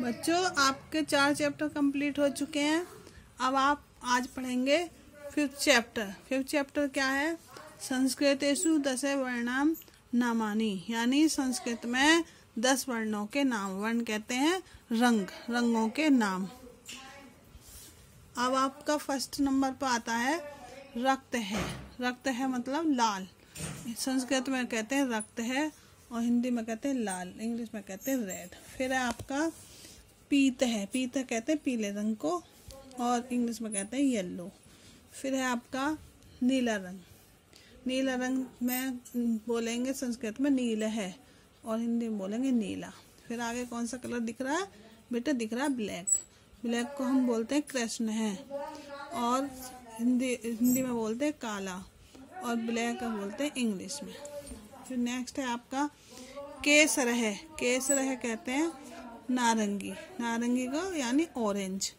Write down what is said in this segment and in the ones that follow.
बच्चों, आपके 4 chapter complete हो चुके हैं। अब आप आज पढ़ेंगे 5th चैप्टर। 5th चैप्टर क्या है? संस्कृतेषु 10 वर्णाम नामानि, यानी संस्कृत में 10 वर्णों के नाम। वर्ण कहते हैं रंग, रंगों के नाम। अब आपका फर्स्ट नंबर पर आता है रक्त है। रक्त है मतलब लाल। संस्कृत में कहते हैं रक्त है और हिंदी में कहते हैं लाल, इंग्लिश में कहते हैं रेड। फिर है आपका पीत है। पीत कहते हैं पीले रंग को और इंग्लिश में कहते हैं येलो। फिर है आपका नीला रंग। नीला रंग में बोलेंगे संस्कृत में नील है और हिंदी में बोलेंगे नीला। फिर आगे कौन सा कलर दिख रहा है बेटा? दिख रहा है ब्लैक। ब्लैक को हम बोलते हैं कृष्ण है और हिंदी में बोलते हैं काला और ब्लैक को बोलते हैं इंग्लिश में। फिर नेक्स्ट है आपका केसर है। केसर है कहते हैं नारंगी, नारंगी को यानी ऑरेंज।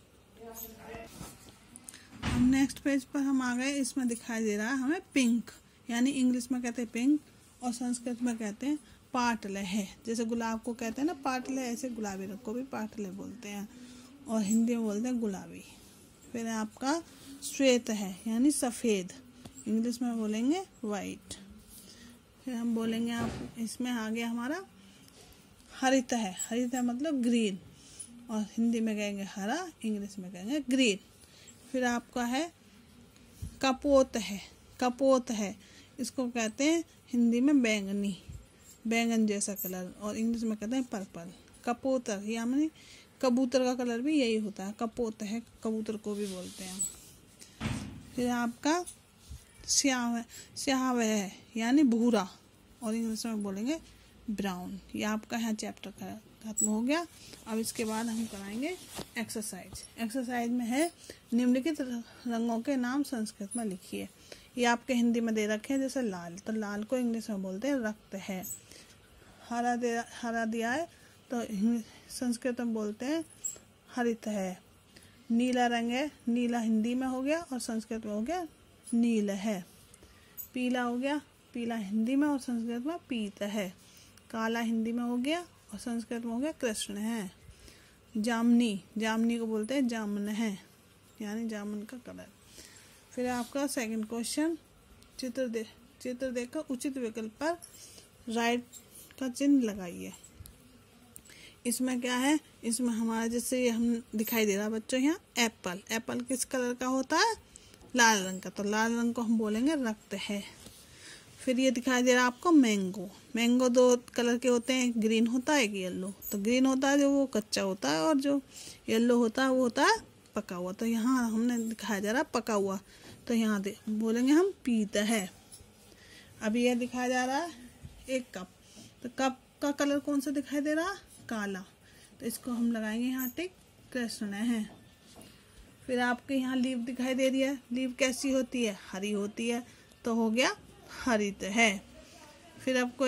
नेक्स्ट पेज पर हम आ गए। इसमें दिखाई दे रहा है हमें पिंक, यानी इंग्लिश में कहते हैं पिंक और संस्कृत में कहते हैं पाटल है। जैसे गुलाब को कहते हैं ना पाटल, ऐसे गुलाबी रंग को भी पाटल बोलते हैं और हिंदी में बोलते हैं गुलाबी। फिर आपका श्वेत है यानी सफ़ेद, इंग्लिश में बोलेंगे वाइट। फिर हम बोलेंगे आप इसमें आ गया हमारा हरित है। हरित है मतलब ग्रीन और हिंदी में कहेंगे हरा, इंग्लिश में कहेंगे ग्रीन। फिर आपका है कपोत है। कपोत है, इसको कहते हैं हिंदी में बैंगनी, बैंगन जैसा कलर, और इंग्लिश में कहते हैं पर्पल। कपोतर यानी कबूतर का कलर भी यही होता है, कपोत है, कबूतर को भी बोलते हैं। फिर आपका श्याम है। श्याम है यानी भूरा और इंग्लिश में बोलेंगे ब्राउन। ये आपका यहाँ चैप्टर खत्म हो गया। अब इसके बाद हम कराएंगे एक्सरसाइज। एक्सरसाइज में है निम्नलिखित रंगों के नाम संस्कृत में लिखिए। ये आपके हिंदी में दे रखे हैं, जैसे लाल, तो लाल को इंग्लिश में बोलते हैं रक्त है। हरा दिया है तो संस्कृत में बोलते हैं हरित है। नीला रंग है, नीला हिंदी में हो गया और संस्कृत में हो गया नील है। पीला हो गया, पीला हिंदी में और संस्कृत में पीत है। काला हिंदी में हो गया और संस्कृत में हो गया कृष्ण है। जामनी, जामनी को बोलते हैं जामुन है, यानी जामुन का कलर। फिर आपका सेकंड क्वेश्चन, चित्र देखकर उचित विकल्प पर राइट का चिन्ह लगाइए। इसमें क्या है? इसमें हमारा जैसे हम दिखाई दे रहा है बच्चों यहाँ एप्पल। एप्पल किस कलर का होता है? लाल रंग का, तो लाल रंग को हम बोलेंगे रक्त है। फिर ये दिखाई दे रहा है आपको मैंगो। मैंगो 2 कलर के होते हैं, ग्रीन होता है एक येलो। तो ग्रीन होता है जो वो कच्चा होता है और जो येलो होता है वो होता है पका हुआ। तो यहाँ हमने दिखाया जा रहा है पका हुआ, तो यहाँ बोलेंगे हम पीत है। अभी ये दिखाया जा रहा है एक कप, तो कप का कलर कौन सा दिखाई दे रहा है? काला, तो इसको हम लगाएंगे यहाँ टिक, कृष्ण है। फिर आपके यहाँ लीफ दिखाई दे रही है। लीफ कैसी होती है? हरी होती है, तो हो गया हरित है। फिर आपको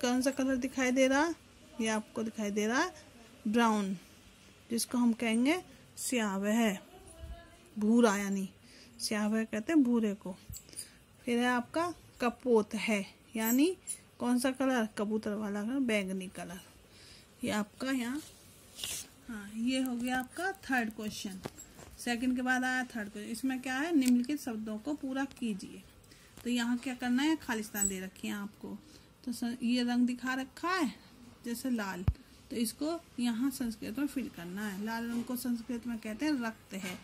कौन सा कलर दिखाई दे रहा? ये आपको दिखाई दे रहा है ब्राउन, जिसको हम कहेंगे श्याव है, भूरा, यानी श्याव है कहते हैं भूरे को। फिर है आपका कपोत है, यानी कौन सा कलर? कबूतर वाला कलर, बैंगनी कलर। ये आपका यहाँ, हाँ, ये हो गया आपका थर्ड क्वेश्चन। सेकंड के बाद आया थर्ड क्वेश्चन। इसमें क्या है? निम्नलिखित शब्दों को पूरा कीजिए। तो यहाँ क्या करना है? खालिस्तान दे रखी है आपको। तो ये रंग दिखा रखा है जैसे लाल, तो इसको यहाँ संस्कृत में फिल करना है। लाल रंग को संस्कृत में कहते हैं रक्त है,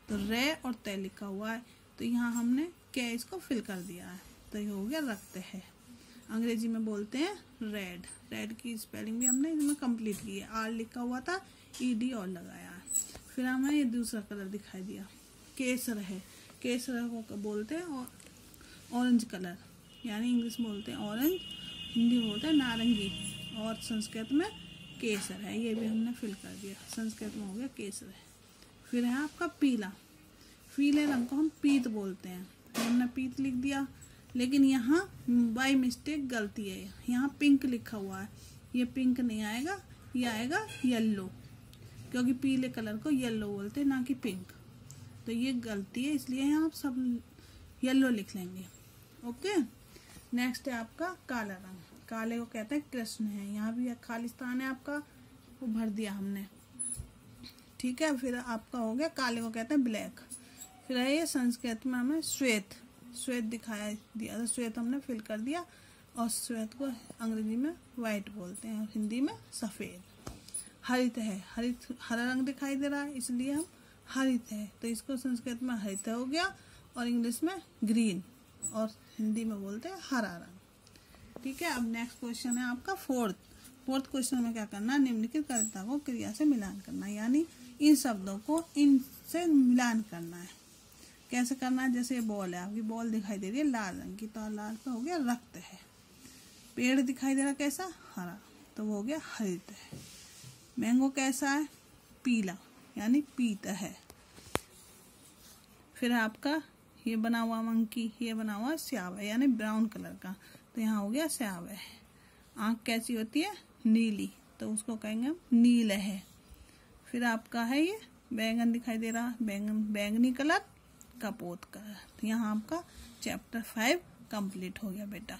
तो रे और तय लिखा हुआ है, तो यहाँ हमने क्या इसको फिल कर दिया है, तो ये हो गया रक्त है। अंग्रेजी में बोलते हैं रेड। रेड की स्पेलिंग भी हमने इसमें कंप्लीट की है, आर लिखा हुआ था, ईडी और लगाया है। फिर हमें ये दूसरा कलर दिखाई दिया, केसर है। केसर को बोलते हैं और ऑरेंज कलर, यानी इंग्लिश में बोलते हैं ऑरेंज, हिंदी में बोलते हैं नारंगी और संस्कृत में केसर है। ये भी हमने फिल कर दिया, संस्कृत में हो गया केसर है। फिर है आपका पीला। पीले रंग को हम पीत बोलते हैं, तो हमने पीत लिख दिया, लेकिन यहाँ बाय मिस्टेक गलती है, यहाँ पिंक लिखा हुआ है। ये पिंक नहीं आएगा, ये आएगा येलो, क्योंकि पीले कलर को येलो बोलते हैं ना कि पिंक। तो ये गलती है, इसलिए यहाँ आप सब येलो लिख लेंगे। ओके। नेक्स्ट है आपका काला रंग। काले को कहते हैं कृष्ण है। यहाँ भी खालिस्तान है आपका, वो भर दिया हमने। ठीक है। फिर आपका हो गया काले को कहते हैं ब्लैक। फिर है ये संस्कृत में हमें श्वेत, श्वेत दिखाया दिया था, श्वेत हमने फिल कर दिया, और श्वेत को अंग्रेजी में वाइट बोलते हैं और हिंदी में सफ़ेद। हरित है, हरित हरा रंग दिखाई दे रहा है इसलिए हम हरित है, तो इसको संस्कृत में हरित हो गया और इंग्लिश में ग्रीन और हिंदी में बोलते हैं हरा रंग। ठीक है। अब नेक्स्ट क्वेश्चन है आपका फोर्थ क्वेश्चन में क्या करना, निम्नलिखित कर्ता को क्रिया से मिलान करना, यानी इन शब्दों को इनसे मिलान करना है। कैसे करना है, जैसे बॉल है, आपकी बॉल दिखाई दे रही है लाल रंग की, तो लाल का हो गया रक्त है। पेड़ दिखाई दे रहा कैसा, हरा, तो वो हो गया हरित है। मैंगो कैसा है, पीला, यानी पीत है। फिर आपका ये बना हुआ मंकी, ये बना हुआ स्याव है, यानी ब्राउन कलर का, तो यहाँ हो गया स्याव है। आँख कैसी होती है, नीली, तो उसको कहेंगे हम नील है। फिर आपका है ये बैंगन दिखाई दे रहा, बैंगन बैंगनी कलर, कपोत कलर। तो यहाँ आपका चैप्टर 5 कंप्लीट हो गया बेटा।